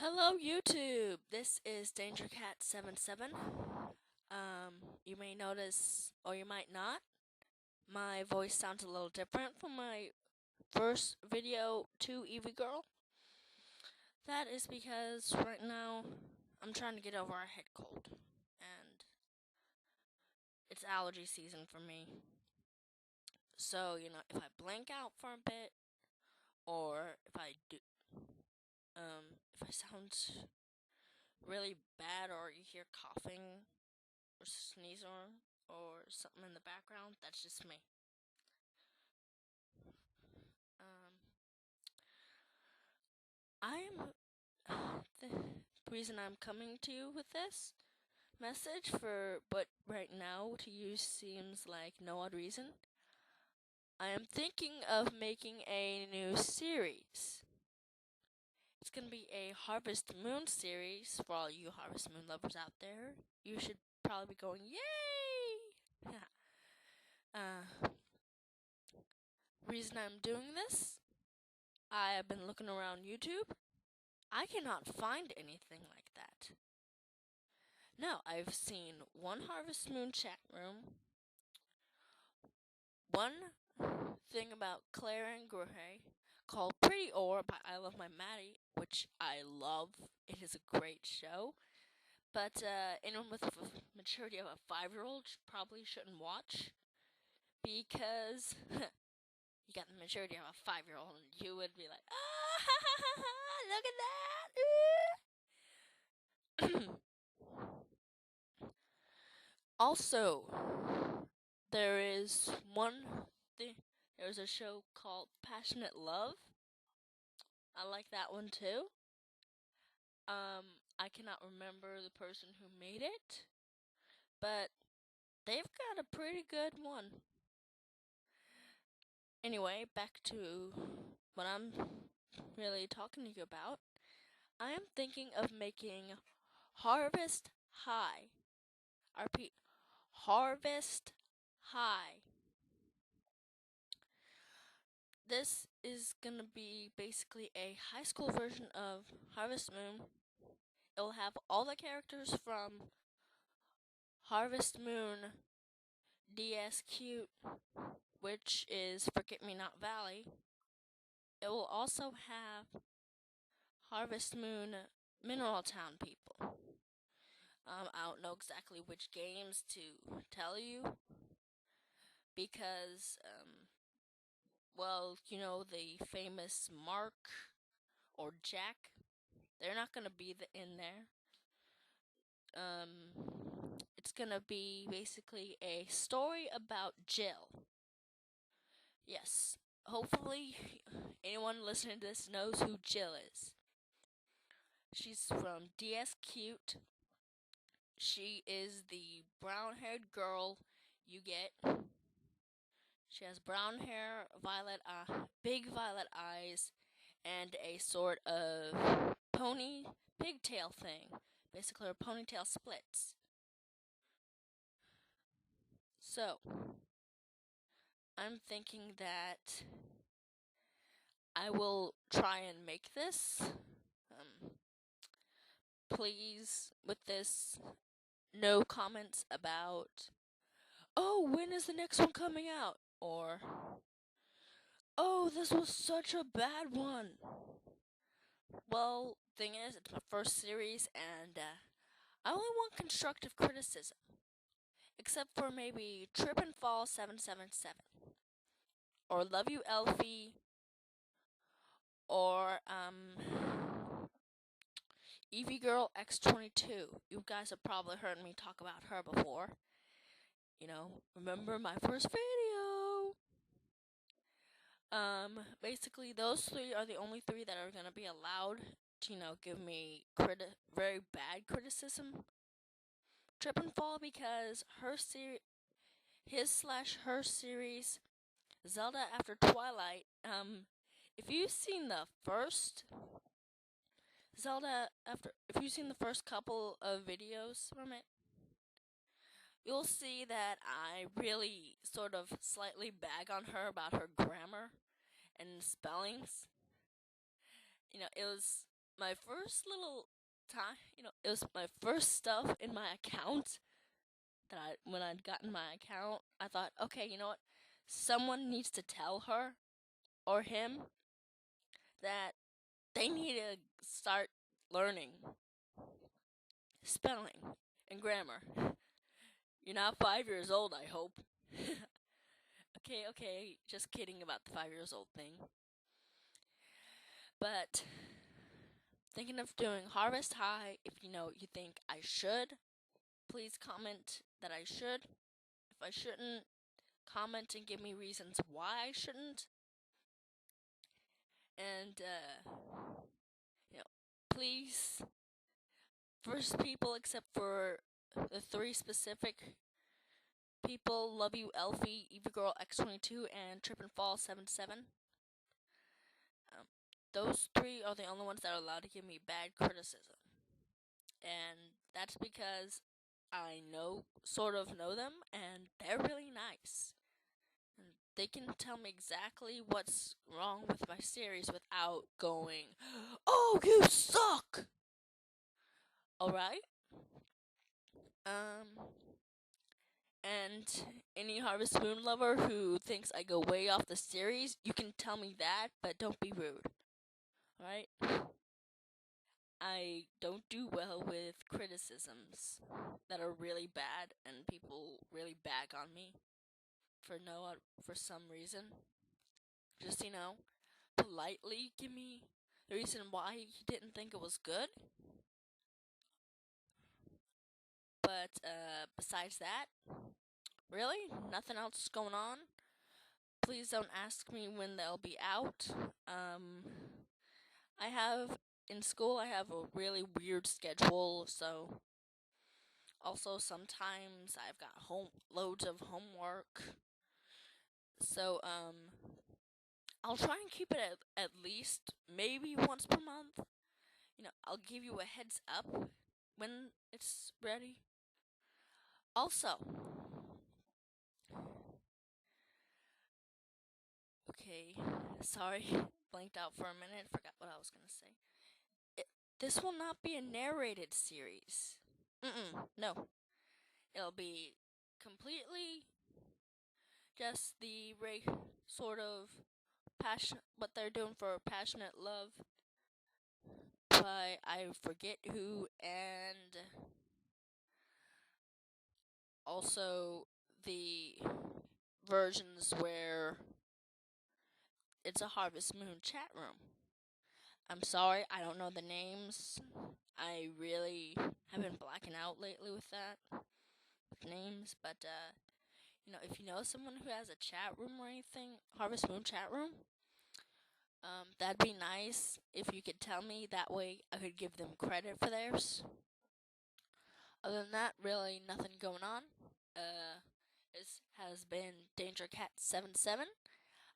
Hello YouTube, this is DangerCat77. You may notice, or you might not, my voice sounds a little different from my first video to Eevee Girl. That is because right now I'm trying to get over a head cold, and it's allergy season for me. So, if I blank out for a bit, or if I sound really bad, or you hear coughing or sneeze or something in the background, that's just me. Um, the reason I'm coming to you with this message but right now to you seems like no odd reason. I am thinking of making a new series. It's gonna be a Harvest Moon series for all you Harvest Moon lovers out there. You should probably be going, yay! uh, reason I'm doing this, I have been looking around YouTube. I cannot find anything like that. No, I've seen one Harvest Moon chat room, one thing about Claire and Gray called Pretty Or by I Love My Maddie, which I love. It is a great show. But anyone with the maturity of a 5-year-old probably shouldn't watch because you got the maturity of a 5-year-old and you would be like, ah, look at that. Also, there is there's a show called Passionate Love. I like that one too. I cannot remember the person who made it, but they've got a pretty good one. Anyway, back to what I'm really talking to you about. I am thinking of making Harvest High. I repeat, Harvest High. This is gonna be basically a high school version of Harvest Moon. It will have all the characters from Harvest Moon DS Cute, which is Forget Me Not Valley. It will also have Harvest Moon Mineral Town people. I don't know exactly which games to tell you because, the famous Mark or Jack, they're not gonna be in there. It's gonna be basically a story about Jill. Yes, hopefully anyone listening to this knows who Jill is. She's from DS Cute. She is the brown-haired girl you get. She has brown hair, big violet eyes, and a sort of pigtail thing. Basically, her ponytail splits. So, I'm thinking that I will try and make this. Please, with this, no comments about, oh, when is the next one coming out? Or, oh, this was such a bad one. Well, thing is, it's my first series, and I only want constructive criticism. Except for maybe Trip and Fall 777. Or Love You Elfie. Or, Eevee Girl X22. You guys have probably heard me talk about her before. Remember my first video. Basically, those three are the only three that are gonna be allowed to, give me very bad criticism. Trip and Fall because her series, Zelda After Twilight. If you've seen the first if you've seen the first couple of videos from it, you'll see that I really sort of slightly bag on her about her grammar and spellings. It was my first little time, it was my first stuff in my account when I'd gotten my account, I thought, okay, you know what? Someone needs to tell her or him that they need to start learning spelling and grammar. You're not 5 years old, I hope. Okay, just kidding about the 5 years old thing. But thinking of doing Harvest High. If you think I should, please comment that I should. If I shouldn't, comment and give me reasons why I shouldn't. And please, first people except for the three specific people, love you, Elfie, Eva Girl X22, and Trip and Fall 77. Those three are the only ones that are allowed to give me bad criticism. And that's because I sort of know them, and they're really nice. And they can tell me exactly what's wrong with my series without going, "Oh, you suck!" Alright? And any Harvest Moon lover who thinks I go way off the series, you can tell me that, but don't be rude. Alright? I don't do well with criticisms that are really bad and people really bag on me for some reason. Just, politely give me the reason why you didn't think it was good. But besides that, really, nothing else going on. Please don't ask me when they'll be out. In school I have a really weird schedule, so also sometimes I've got loads of homework. So I'll try and keep it at least maybe once per month. I'll give you a heads up when it's ready. Also, okay, sorry, blanked out for a minute, forgot what I was gonna say. This will not be a narrated series. No. It'll be completely just the sort of passion, what they're doing for Passionate Love by I forget who, and also the versions where it's a Harvest Moon chat room. I'm sorry, I don't know the names. I really have been blacking out lately with names, but if you know someone who has a chat room or anything, Harvest Moon chat room, that'd be nice if you could tell me. That way I could give them credit for theirs. Other than that, really nothing going on. This has been Danger Cat 77.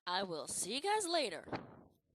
I will see you guys later.